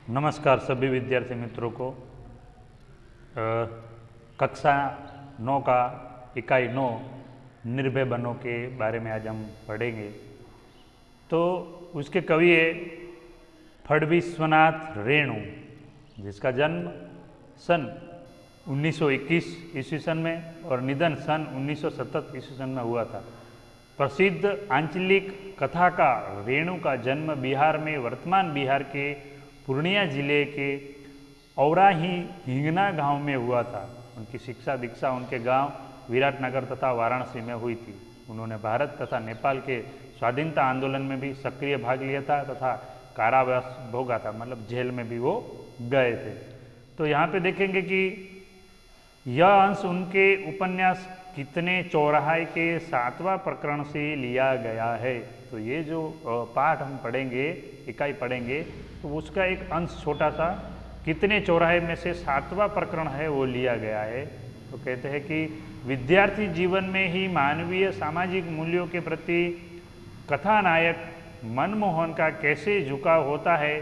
नमस्कार सभी विद्यार्थी मित्रों को। कक्षा 9 का इकाई 9 निर्भय बनों के बारे में आज हम पढ़ेंगे। तो उसके कवि है फडविश्वनाथ रेणु, जिसका जन्म सन 1921 ईस्वी सन में और निधन सन 1970 ईस्वी सन में हुआ था। प्रसिद्ध आंचलिक कथाकार रेणु का जन्म बिहार में वर्तमान बिहार के पूर्णिया जिले के औराही हिंगना गांव में हुआ था। उनकी शिक्षा दीक्षा उनके गांव विराटनगर तथा वाराणसी में हुई थी। उन्होंने भारत तथा नेपाल के स्वाधीनता आंदोलन में भी सक्रिय भाग लिया था तथा कारावास भोगा था, मतलब जेल में भी वो गए थे। तो यहाँ पे देखेंगे कि यह अंश उनके उपन्यास कितने चौराहे के 7वां प्रकरण से लिया गया है। तो ये जो पाठ हम पढ़ेंगे, इकाई पढ़ेंगे, तो उसका एक अंश छोटा सा कितने चौराहे में से 7वां प्रकरण है वो लिया गया है। तो कहते हैं कि विद्यार्थी जीवन में ही मानवीय सामाजिक मूल्यों के प्रति कथानायक मनमोहन का कैसे झुकाव होता है,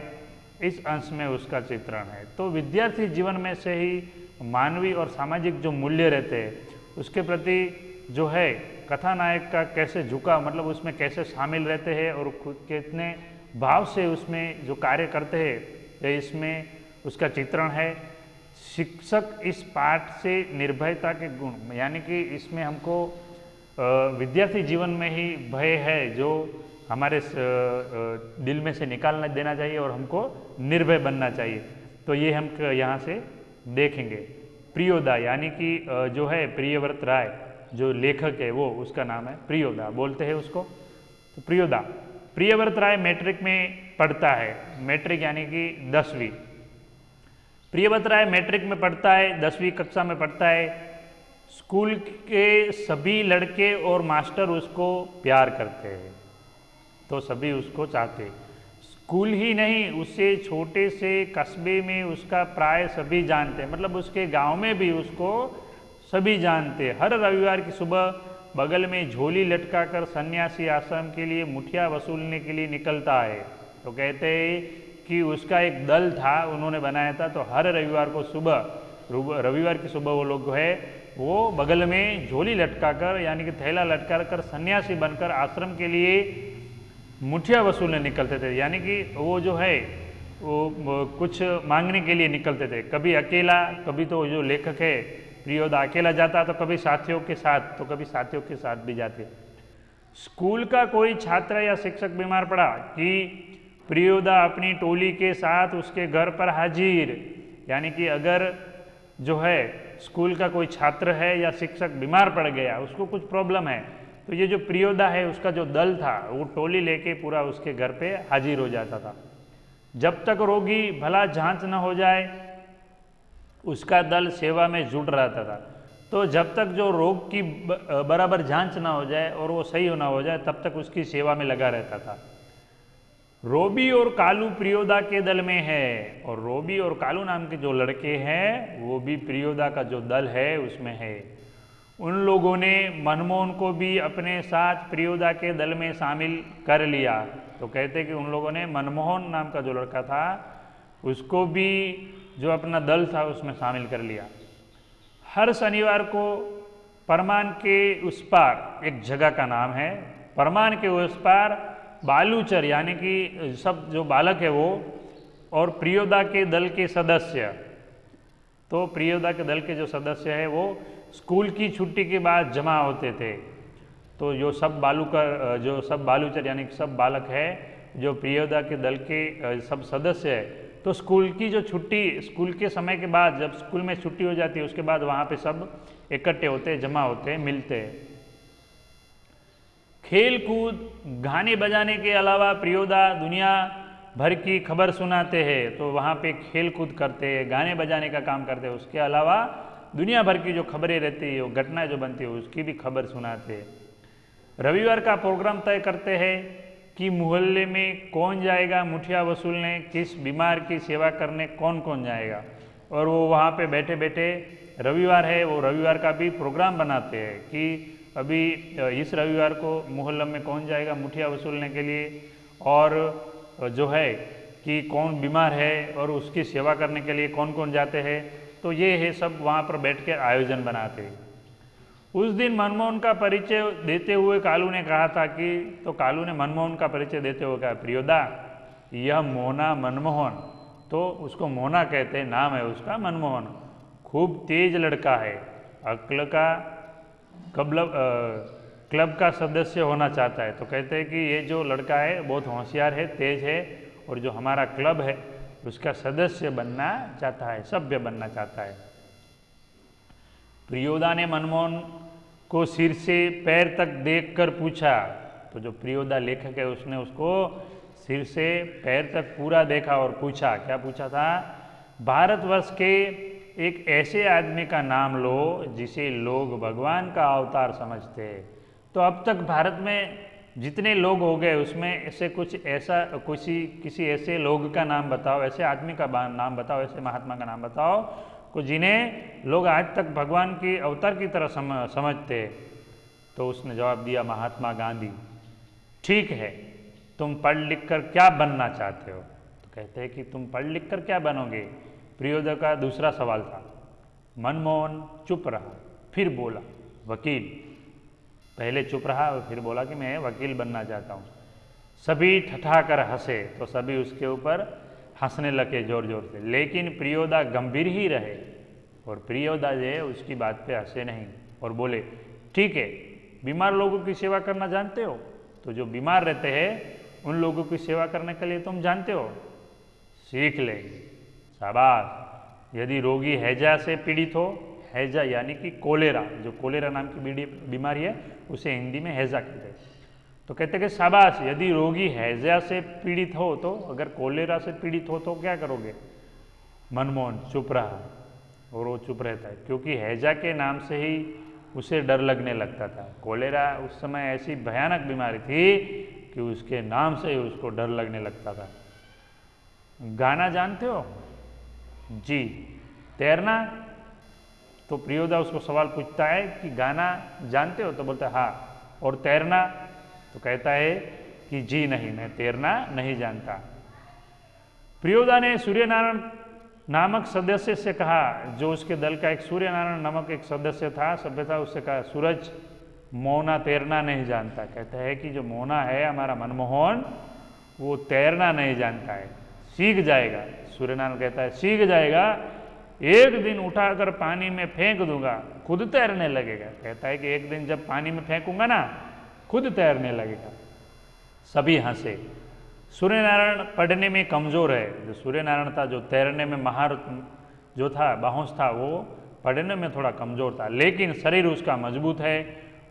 इस अंश में उसका चित्रण है। तो विद्यार्थी जीवन में से ही मानवीय और सामाजिक जो मूल्य रहते हैं उसके प्रति जो है कथानायक का कैसे झुकाव, मतलब उसमें कैसे शामिल रहते हैं और कितने भाव से उसमें जो कार्य करते हैं, इसमें उसका चित्रण है। शिक्षक इस पाठ से निर्भयता के गुण, यानी कि इसमें हमको विद्यार्थी जीवन में ही भय है जो हमारे दिल में से निकालना देना चाहिए और हमको निर्भय बनना चाहिए। तो ये हम यहाँ से देखेंगे। प्रियोदा, यानी कि जो है प्रियव्रत राय जो लेखक है वो, उसका नाम है प्रियोदा बोलते हैं उसको। तो प्रियोदा प्रियव्रत राय मैट्रिक में पढ़ता है, मैट्रिक यानी कि 10वीं। प्रियव्रत राय मैट्रिक में पढ़ता है, 10वीं कक्षा में पढ़ता है। स्कूल के सभी लड़के और मास्टर उसको प्यार करते हैं, तो सभी उसको चाहते। स्कूल ही नहीं, उससे छोटे से कस्बे में उसका प्राय सभी जानते, मतलब उसके गांव में भी उसको सभी जानते। हर रविवार की सुबह बगल में झोली लटका कर सन्यासी आश्रम के लिए मुठिया वसूलने के लिए निकलता है। तो कहते हैं कि उसका एक दल था, उन्होंने बनाया था। तो हर रविवार को सुबह, रविवार की सुबह वो लोग है वो बगल में झोली लटका कर, यानी कि थैला लटका कर सन्यासी बनकर आश्रम के लिए मुठिया वसूलने निकलते थे। यानी कि वो जो है वो कुछ मांगने के लिए निकलते थे, कभी अकेला, कभी तो जो लेखक है प्रियोदा अकेला जाता, तो कभी साथियों के साथ, तो कभी साथियों के साथ भी जाते। स्कूल का कोई छात्र या शिक्षक बीमार पड़ा कि प्रियोदा अपनी टोली के साथ उसके घर पर हाजिर। यानी कि अगर जो है स्कूल का कोई छात्र है या शिक्षक बीमार पड़ गया, उसको कुछ प्रॉब्लम है, तो ये जो प्रियोदा है उसका जो दल था वो टोली लेके पूरा उसके घर पे हाजिर हो जाता था। जब तक रोगी भला जांच न हो जाए उसका दल सेवा में जुट रहता था। तो जब तक जो रोग की बराबर जांच ना हो जाए और वो सही ना हो जाए तब तक उसकी सेवा में लगा रहता था। रोबी और कालू प्रियोदा के दल में है, और रोबी और कालू नाम के जो लड़के हैं वो भी प्रियोदा का जो दल है उसमें है। उन लोगों ने मनमोहन को भी अपने साथ प्रियोदा के दल में शामिल कर लिया। तो कहते कि उन लोगों ने मनमोहन नाम का जो लड़का था उसको भी जो अपना दल था उसमें शामिल कर लिया। हर शनिवार को परमान के उस पार, एक जगह का नाम है परमान के उस पार, बालूचर यानी कि सब जो बालक है वो और प्रियोदा के दल के सदस्य, तो प्रियोदा के दल के जो सदस्य है वो स्कूल की छुट्टी के बाद जमा होते थे। तो जो सब बालूचर यानी कि सब बालक है जो प्रियोदा के दल के सब सदस्य है, तो स्कूल की जो छुट्टी, स्कूल के समय के बाद जब स्कूल में छुट्टी हो जाती है उसके बाद वहाँ पे सब इकट्ठे होते हैं, जमा होते हैं, मिलते हैं। खेल कूद गाने बजाने के अलावा प्रियोदा दुनिया भर की खबर सुनाते हैं। तो वहाँ पे खेल कूद करते हैं, गाने बजाने का काम करते हैं, उसके अलावा दुनिया भर की जो खबरें रहती है, वो घटना जो बनती है उसकी भी खबर सुनाते हैं। रविवार का प्रोग्राम तय करते हैं कि मोहल्ले में कौन जाएगा मुठिया वसूलने, किस बीमार की सेवा करने कौन कौन जाएगा, और वो वहाँ पे बैठे बैठे रविवार है वो रविवार का भी प्रोग्राम बनाते हैं कि अभी इस रविवार को मोहल्ले में कौन जाएगा मुठिया वसूलने के लिए, और जो है कि कौन बीमार है और उसकी सेवा करने के लिए कौन कौन जाते हैं। तो ये है सब वहाँ पर बैठ कर आयोजन बनाते हैं। उस दिन मनमोहन का परिचय देते हुए कालू ने कहा था कि, तो कालू ने मनमोहन का परिचय देते हुए कहा, प्रियोदा यह मोना मनमोहन, तो उसको मोना कहते हैं, नाम है उसका मनमोहन, खूब तेज लड़का है, अक्ल का क्लब का सदस्य होना चाहता है। तो कहते हैं कि ये जो लड़का है बहुत होशियार है, तेज है, और जो हमारा क्लब है उसका सदस्य बनना चाहता है, सभ्य बनना चाहता है। प्रियोदा ने मनमोहन को सिर से पैर तक देखकर पूछा। तो जो प्रियोदा लेखक है उसने उसको सिर से पैर तक पूरा देखा और पूछा, क्या पूछा था, भारतवर्ष के एक ऐसे आदमी का नाम लो जिसे लोग भगवान का अवतार समझते हैं। तो अब तक भारत में जितने लोग हो गए उसमें ऐसे कुछ ऐसा किसी ऐसे लोग का नाम बताओ, ऐसे आदमी का नाम बताओ, ऐसे महात्मा का नाम बताओ को जिन्हें लोग आज तक भगवान के अवतार की तरह समझते हैं। तो उसने जवाब दिया, महात्मा गांधी। ठीक है, तुम पढ़ लिख कर क्या बनना चाहते हो? तो कहते हैं कि तुम पढ़ लिख कर क्या बनोगे? प्रियोदा का दूसरा सवाल था। मनमोहन चुप रहा, फिर बोला, वकील। पहले चुप रहा और फिर बोला कि मैं वकील बनना चाहता हूँ। सभी ठठाकर हंसे, तो सभी उसके ऊपर हंसने लगे जोर जोर से, लेकिन प्रियोदा गंभीर ही रहे और प्रियोदा जो है उसकी बात पे हंसे नहीं और बोले, ठीक है, बीमार लोगों की सेवा करना जानते हो? तो जो बीमार रहते हैं उन लोगों की सेवा करने के लिए तुम जानते हो, सीख ले, शाबाश। यदि रोगी हैजा से पीड़ित हो, हैजा यानी कि कोलेरा, जो कोलेरा नाम की बीमारी है उसे हिंदी में हैजा कहते हैं। तो कहते हैं कि शाबाश, यदि रोगी हैजा से पीड़ित हो, तो अगर कोलेरा से पीड़ित हो तो क्या करोगे? मनमोहन चुप रहा और वो चुप रहता है क्योंकि हैजा के नाम से ही उसे डर लगने लगता था। कोलेरा उस समय ऐसी भयानक बीमारी थी कि उसके नाम से ही उसको डर लगने लगता था। गाना जानते हो? जी। तैरना? तो प्रियोदा उसको सवाल पूछता है कि गाना जानते हो? तो बोलता है हाँ। और तैरना? तो कहता है कि जी नहीं, मैं तैरना नहीं जानता। प्रियोदा ने सूर्यनारायण नामक सदस्य से कहा, जो उसके दल का एक सूर्यनारायण नामक एक सदस्य था, सभ्य था, उससे कहा, सूरज, मोना तैरना नहीं जानता। कहता है कि जो मोना है हमारा मनमोहन, वो तैरना नहीं जानता है, सीख जाएगा। सूर्यनारायण कहता है सीख जाएगा, एक दिन उठाकर पानी में फेंक दूंगा, खुद तैरने लगेगा। कहता है कि एक दिन जब पानी में फेंकूंगा ना, खुद तैरने लगेगा। सभी हंसे। सूर्यनारायण पढ़ने में कमज़ोर है, जो सूर्यनारायण था, जो तैरने में महार जो था, बाहोश था, वो पढ़ने में थोड़ा कमज़ोर था, लेकिन शरीर उसका मजबूत है।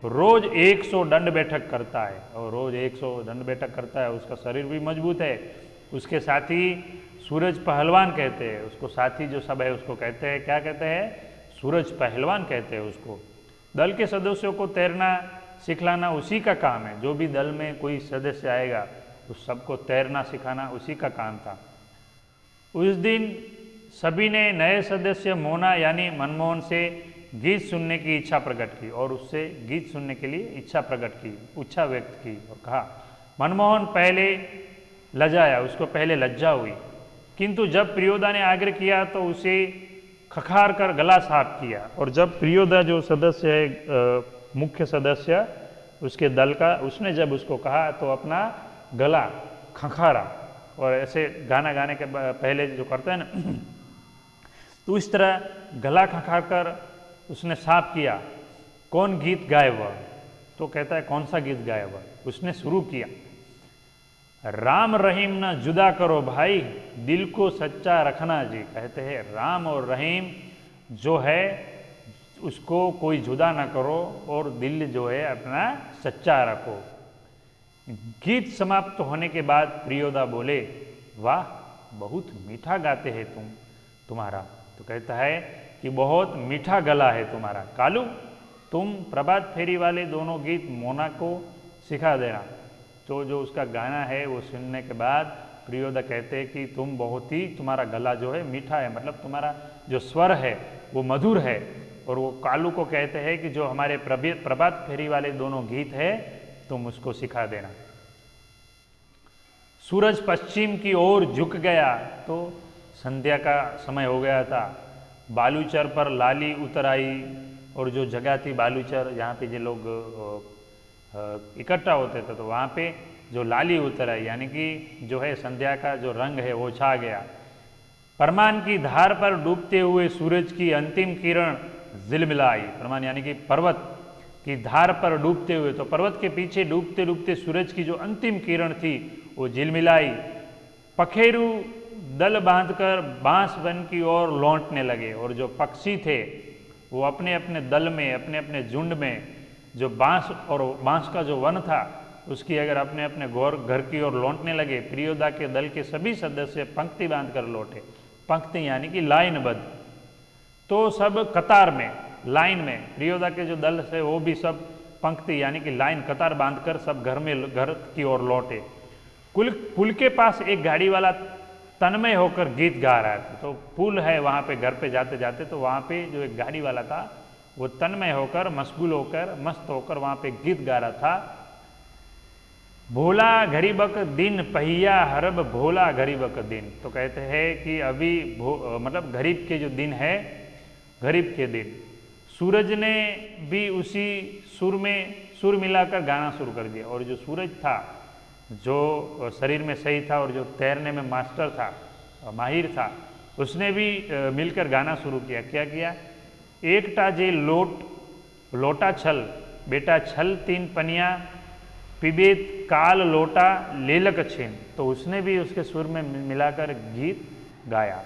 रोज 100 दंड बैठक करता है, और रोज 100 दंड बैठक करता है, उसका शरीर भी मजबूत है। उसके साथी सूरज पहलवान कहते हैं उसको, साथी जो सब है उसको कहते हैं, क्या कहते हैं? सूरज पहलवान कहते हैं उसको। दल के सदस्यों को तैरना सिखलाना उसी का काम है। जो भी दल में कोई सदस्य आएगा उस सबको तैरना सिखाना उसी का काम था। उस दिन सभी ने नए सदस्य मोना यानी मनमोहन से गीत सुनने की इच्छा प्रकट की और उससे गीत सुनने के लिए इच्छा प्रकट की, इच्छा व्यक्त की और कहा। मनमोहन पहले लजाया, उसको पहले लज्जा हुई, किंतु जब प्रियोदा ने आग्रह किया तो उसे खखार कर गला साफ किया। और जब प्रियोदा जो सदस्य है, मुख्य सदस्य उसके दल का, उसने जब उसको कहा तो अपना गला खखारा, और ऐसे गाना गाने के पहले जो करते हैं ना, तो इस तरह गला खखार कर उसने साफ किया। कौन गीत गाए वह? तो कहता है कौन सा गीत गाए वह? उसने शुरू किया, राम रहीम न जुदा करो भाई, दिल को सच्चा रखना जी। कहते हैं राम और रहीम जो है उसको कोई जुदा ना करो और दिल जो है अपना सच्चा रखो। गीत समाप्त होने के बाद प्रियोदा बोले, वाह बहुत मीठा गाते हैं तुम्हारा। तो कहता है कि बहुत मीठा गला है तुम्हारा। कालू, तुम प्रभात फेरी वाले दोनों गीत मोना को सिखा देना। तो जो उसका गाना है वो सुनने के बाद प्रियोदा कहते हैं कि तुम बहुत ही, तुम्हारा गला जो है मीठा है, मतलब तुम्हारा जो स्वर है वो मधुर है। और वो कालू को कहते हैं कि जो हमारे प्रभात फेरी वाले दोनों गीत है तुम उसको सिखा देना। सूरज पश्चिम की ओर झुक गया तो संध्या का समय हो गया था। बालूचर पर लाली उतर आई, और जो जगह थी बालूचर जहाँ पे ये लोग इकट्ठा होते थे, तो वहाँ पे जो लाली उतर आई यानी कि जो है संध्या का जो रंग है वो छा गया। परमान की धार पर डूबते हुए सूरज की अंतिम किरण झिलमिलाई। परमान यानी कि पर्वत की धार पर डूबते हुए, तो पर्वत के पीछे डूबते डूबते सूरज की जो अंतिम किरण थी वो झिलमिलाई। पखेरु दल बांधकर बांस वन की ओर लौटने लगे, और जो पक्षी थे वो अपने अपने दल में, अपने अपने झुंड में, जो बांस और बांस का जो वन था उसकी अगर अपने अपने घर की ओर लौटने लगे। प्रियोदा के दल के सभी सदस्य पंक्ति बांधकर लौटे। पंक्ति यानी कि लाइनबद्ध, तो सब कतार में, लाइन में, प्रियोदा के जो दल से वो भी सब पंक्ति यानी कि लाइन, कतार बांधकर सब घर की ओर लौटे। पुल के पास एक गाड़ी वाला तन्मय होकर गीत गा रहा था। तो पुल है वहाँ पे, घर पे जाते जाते, तो वहाँ पे जो एक गाड़ी वाला था वो तन्मय होकर, मशगूल होकर, मस्त होकर वहाँ पे गीत गा रहा था। भोला गरीबक दिन पहिया हरब, भोला गरीबक दिन। तो कहते हैं कि अभी मतलब गरीब के जो दिन है, गरीब के दिन। सूरज ने भी उसी सुर में सुर मिलाकर गाना शुरू कर दिया, और जो सूरज था जो शरीर में सही था और जो तैरने में मास्टर था, माहिर था, उसने भी मिलकर गाना शुरू किया। क्या किया? एकटा जे लोटा छल, बेटा छल तीन पनिया, पिबेत काल लोटा लेलक छीन। तो उसने भी उसके सुर में मिलाकर गीत गाया।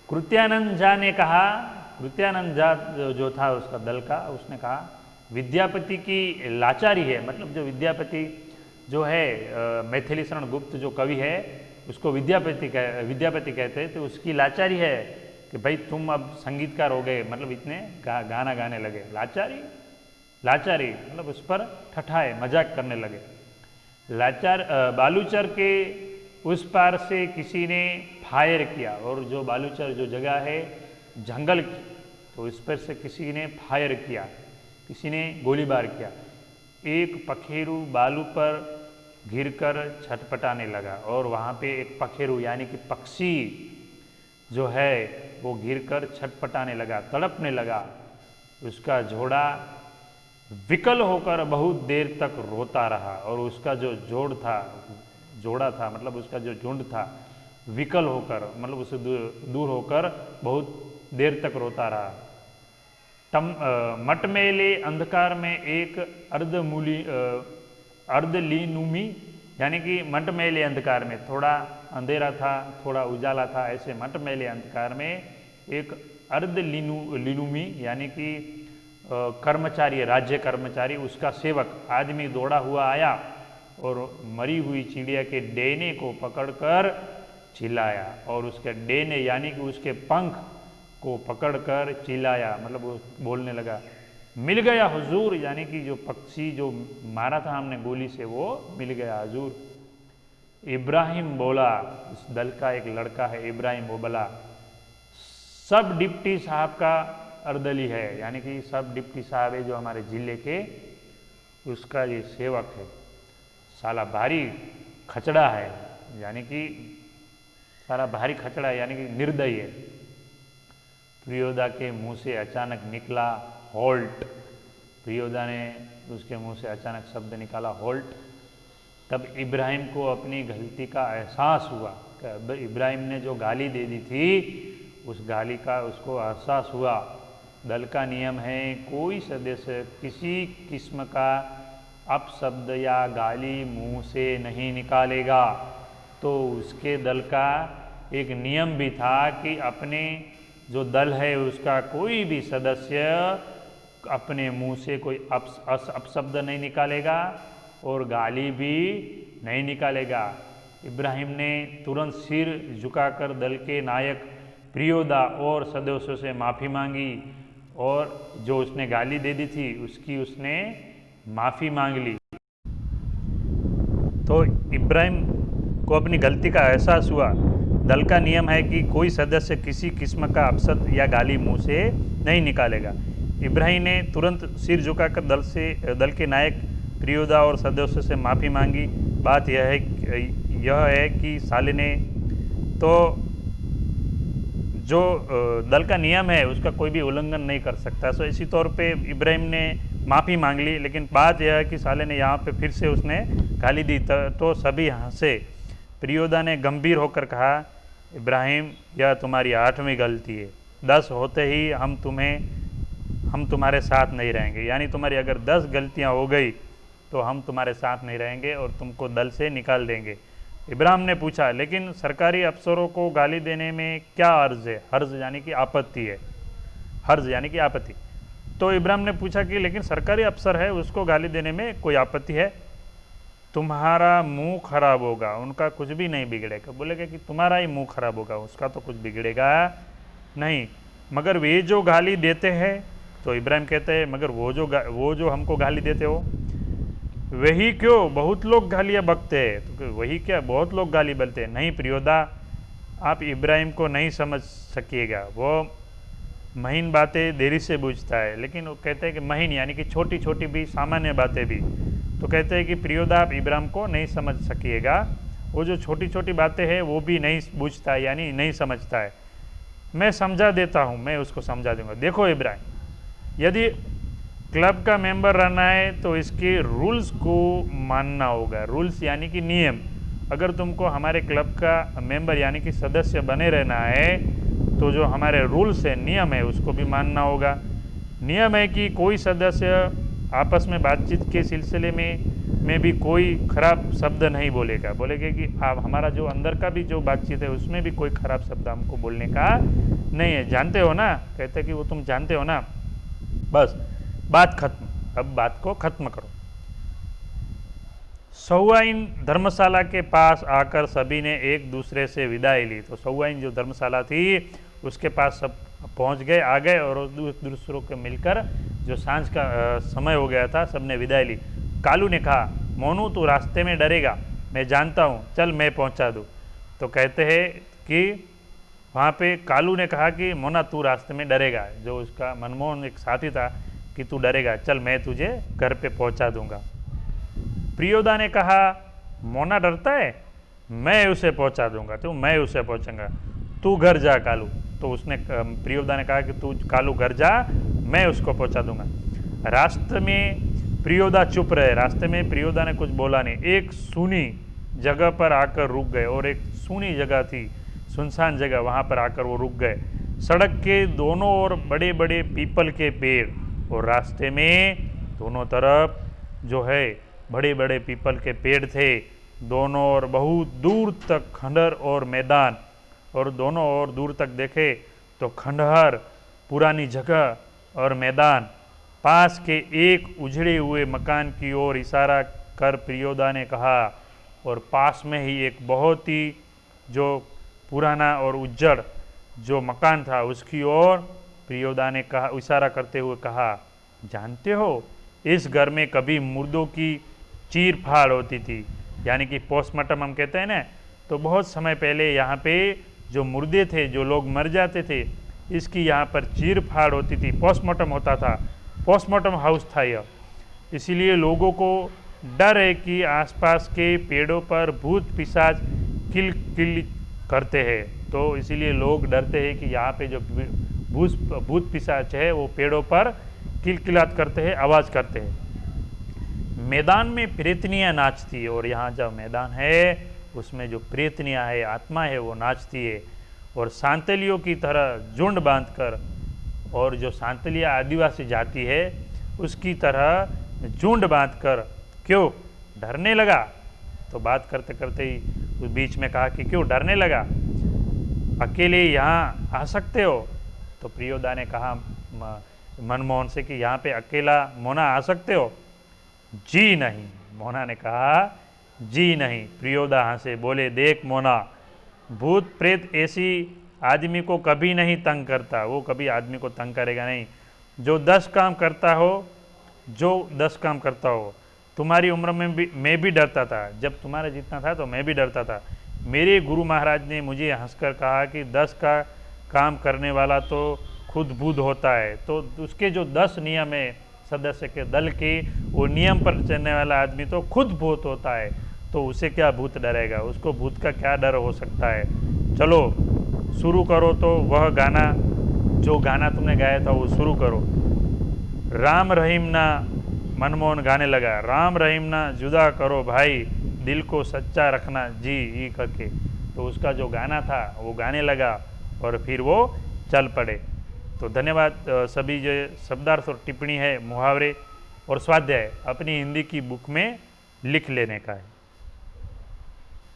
कृत्यानंद झा ने कहा, कृत्यानंद झा जो था उसका दल का, उसने कहा विद्यापति की लाचारी है। मतलब जो विद्यापति जो है मैथिली शरण गुप्त जो कवि है उसको विद्यापति कहते हैं। तो उसकी लाचारी है कि भाई तुम अब संगीतकार हो गए, मतलब इतने गाना गाने लगे। लाचारी मतलब उस पर ठठाए, मजाक करने लगे। बालूचर के उस पार से किसी ने फायर किया, और जो बालूचर जो जगह है जंगल की, तो इस पर से किसी ने फायर किया, किसी ने गोलीबार किया। एक पखेरु बालू पर गिरकर छटपटाने लगा, और वहाँ पे एक पखेरु यानी कि पक्षी जो है वो गिरकर छटपटाने लगा, तड़पने लगा। उसका जोड़ा विकल होकर बहुत देर तक रोता रहा, और उसका जो जोड़ा था मतलब उसका जो झुंड था, विकल होकर मतलब उससे दूर होकर बहुत देर तक रोता रहा। मटमेले अंधकार में एक अर्धलीनुमी यानी कि मटमेले अंधकार में, थोड़ा अंधेरा था थोड़ा उजाला था, ऐसे मटमेले अंधकार में एक अर्धलीनुमी यानी कि कर्मचारी, राज्य कर्मचारी, उसका सेवक आदमी दौड़ा हुआ आया और मरी हुई चिड़िया के डेने को पकड़कर चिल्लाया, और उसके डेने यानी कि उसके पंख को पकड़कर चिल्लाया, मतलब वो बोलने लगा मिल गया हुजूर, यानी कि जो पक्षी जो मारा था हमने गोली से वो मिल गया हुजूर। इब्राहिम बोला, इस दल का एक लड़का है इब्राहिम, वो बोला सब डिप्टी साहब का अर्दली है, यानी कि सब डिप्टी साहब है जो हमारे जिले के, उसका ये सेवक है, साला भारी खचड़ा है, यानी कि सारा भारी खचड़ा है, यानी कि निर्दयी है। प्रियोदा के मुंह से अचानक निकला होल्ट। प्रियोदा ने उसके मुंह से अचानक शब्द निकाला होल्ट। तब इब्राहिम को अपनी गलती का एहसास हुआ कि इब्राहिम ने जो गाली दे दी थी उस गाली का उसको एहसास हुआ। दल का नियम है कोई सदस्य किसी किस्म का अपशब्द या गाली मुंह से नहीं निकालेगा। तो उसके दल का एक नियम भी था कि अपने जो दल है उसका कोई भी सदस्य अपने मुंह से कोई अपशब्द नहीं निकालेगा और गाली भी नहीं निकालेगा। इब्राहिम ने तुरंत सिर झुकाकर दल के नायक प्रियोदा और सदस्यों से माफ़ी मांगी और जो उसने गाली दे दी थी उसकी उसने माफ़ी मांग ली। तो इब्राहिम को अपनी गलती का एहसास हुआ। दल का नियम है कि कोई सदस्य किसी किस्म का अपशब्द या गाली मुंह से नहीं निकालेगा। इब्राहिम ने तुरंत सिर झुकाकर दल के नायक प्रियोदा और सदस्यों से माफ़ी मांगी। बात यह है कि साले ने तो जो दल का नियम है उसका कोई भी उल्लंघन नहीं कर सकता। सो इसी तौर पे इब्राहिम ने माफ़ी मांग ली, लेकिन बात यह है कि साले ने यहाँ पे फिर से उसने गाली दी तो सभी हंसे। प्रियोदा ने गंभीर होकर कहा, इब्राहिम यह तुम्हारी 8वीं गलती है, 10 होते ही हम तुम्हारे साथ नहीं रहेंगे। यानी तुम्हारी अगर 10 गलतियाँ हो गई तो हम तुम्हारे साथ नहीं रहेंगे और तुमको दल से निकाल देंगे। इब्राहिम ने पूछा, लेकिन सरकारी अफसरों को गाली देने में क्या अर्ज है? हर्ज यानी कि आपत्ति है, हर्ज यानी कि आपत्ति। तो इब्राहिम ने पूछा कि लेकिन सरकारी अफसर है, उसको गाली देने में कोई आपत्ति है? तुम्हारा मुंह खराब होगा, उनका कुछ भी नहीं बिगड़ेगा। बोलेगा कि तुम्हारा ही मुंह खराब होगा, उसका तो कुछ बिगड़ेगा नहीं। मगर वे जो गाली देते हैं, तो इब्राहिम कहते हैं मगर वो जो हमको गाली देते हो, वही क्यों बहुत लोग गालियाँ बकते हैं? तो वही क्या बहुत लोग गाली बोलते हैं? नहीं प्रियोदा, आप इब्राहिम को नहीं समझ सकिएगा, वो महीन बातें देरी से बूझता है। लेकिन वो कहते हैं कि महीन यानी कि छोटी छोटी भी, सामान्य बातें भी। तो कहते हैं कि प्रियोदा आप इब्राहिम को नहीं समझ सकिएगा, वो जो छोटी छोटी बातें हैं वो भी नहीं बूझता है, यानी नहीं समझता है। मैं समझा देता हूँ, मैं उसको समझा दूंगा। देखो इब्राहिम, यदि क्लब का मेंबर रहना है तो इसके रूल्स को मानना होगा। रूल्स यानी कि नियम। अगर तुमको हमारे क्लब का मेंबर यानी कि सदस्य बने रहना है तो जो हमारे रूल्स है, नियम है, उसको भी मानना होगा। नियम है कि कोई सदस्य आपस में बातचीत के सिलसिले में भी कोई खराब शब्द नहीं बोलेगा। बोलेगा कि आप हमारा जो अंदर का भी जो बातचीत है उसमें भी कोई खराब शब्द हमको बोलने का नहीं है। जानते हो ना? कहते हैं कि वो तुम जानते हो ना, बस बात खत्म। अब बात को खत्म करो। सौवाइन धर्मशाला के पास आकर सभी ने एक दूसरे से विदाई ली। तो सौवाइन जो धर्मशाला थी उसके पास सब पहुंच गए, आ गए और एक दूसरों के मिलकर जो सांझ का समय हो गया था, सबने विदाई ली। कालू ने कहा, मोनू तू रास्ते में डरेगा, मैं जानता हूँ, चल मैं पहुँचा दूँ। तो कहते हैं कि वहाँ पे कालू ने कहा कि मोना तू रास्ते में डरेगा, जो उसका मनमोहन एक साथी था, कि तू डरेगा, चल मैं तुझे घर पे पहुँचा दूँगा। प्रियोदा ने कहा, मोना डरता है, मैं उसे पहुँचा दूँगा, तो मैं उसे पहुँचाऊँगा, तू घर जा कालू। तो उसने प्रियोदा ने कहा कि तू कालू घर जा, मैं उसको पहुँचा दूँगा। रास्ते में प्रियोदा चुप रहे। रास्ते में प्रियोदा ने कुछ बोला नहीं। एक सूनी जगह पर आकर रुक गए, और एक सूनी जगह थी, सुनसान जगह, वहाँ पर आकर वो रुक गए। सड़क के दोनों ओर बड़े बड़े पीपल के पेड़, और रास्ते में दोनों तरफ जो है बड़े बड़े पीपल के पेड़ थे। दोनों ओर बहुत दूर तक खंडहर और मैदान, और दोनों ओर दूर तक देखे तो खंडहर, पुरानी जगह और मैदान। पास के एक उजड़े हुए मकान की ओर इशारा कर प्रियोदा ने कहा, और पास में ही एक बहुत ही जो पुराना और उज्जड़ जो मकान था उसकी ओर प्रियोदा ने कहा, इशारा करते हुए कहा, जानते हो इस घर में कभी मुर्दों की चीर फाड़ होती थी, यानी कि पोस्टमार्टम हम कहते हैं ना। तो बहुत समय पहले यहाँ पे जो मुर्दे थे, जो लोग मर जाते थे, इसकी यहाँ पर चीर फाड़ होती थी, पोस्टमार्टम होता था, पोस्टमार्टम हाउस था यह। इसीलिए लोगों को डर है कि आसपास के पेड़ों पर भूत पिशाच किल करते हैं। तो इसीलिए लोग डरते हैं कि यहाँ पे जो भूत पिशाच है वो पेड़ों पर किलकिलात करते हैं, आवाज़ करते हैं। मैदान में प्रेतनियाँ नाचती है, और यहाँ जो मैदान है उसमें जो प्रेतनियाँ है, आत्मा है, वो नाचती है। और सांतलियों की तरह झुंड बांधकर, और जो सांतलिया आदिवासी जाति है उसकी तरह झुंड बांधकर, क्यों डरने लगा? तो बात करते करते ही उस बीच में कहा कि क्यों डरने लगा, अकेले यहाँ आ सकते हो? तो प्रियोदा ने कहा मनमोहन से कि यहाँ पे अकेला मोना आ सकते हो? जी नहीं, मोना ने कहा जी नहीं। प्रियोदा हंसे, बोले देख मोना, भूत प्रेत ऐसी आदमी को कभी नहीं तंग करता, वो कभी आदमी को तंग करेगा नहीं। जो 10 काम करता हो, तुम्हारी उम्र में भी मैं भी डरता था, जब तुम्हारे जितना था तो मैं भी डरता था। मेरे गुरु महाराज ने मुझे हंसकर कहा कि 10 का काम करने वाला तो खुद बुद्ध होता है। तो उसके जो 10 नियम है सदस्य के दल के वो नियम पर चलने वाला आदमी तो खुद भूत होता है, तो उसे क्या भूत डरेगा, उसको भूत का क्या डर हो सकता है। चलो शुरू करो, तो वह गाना जो गाना तुमने गाया था वो शुरू करो। राम रहीम ना, मनमोहन गाने लगा, राम रहीम ना जुदा करो भाई, दिल को सच्चा रखना जी ई करके। तो उसका जो गाना था वो गाने लगा और फिर वो चल पड़े। तो धन्यवाद। सभी जो शब्दार्थ और टिप्पणी है, मुहावरे और स्वाध्याय अपनी हिंदी की बुक में लिख लेने का है।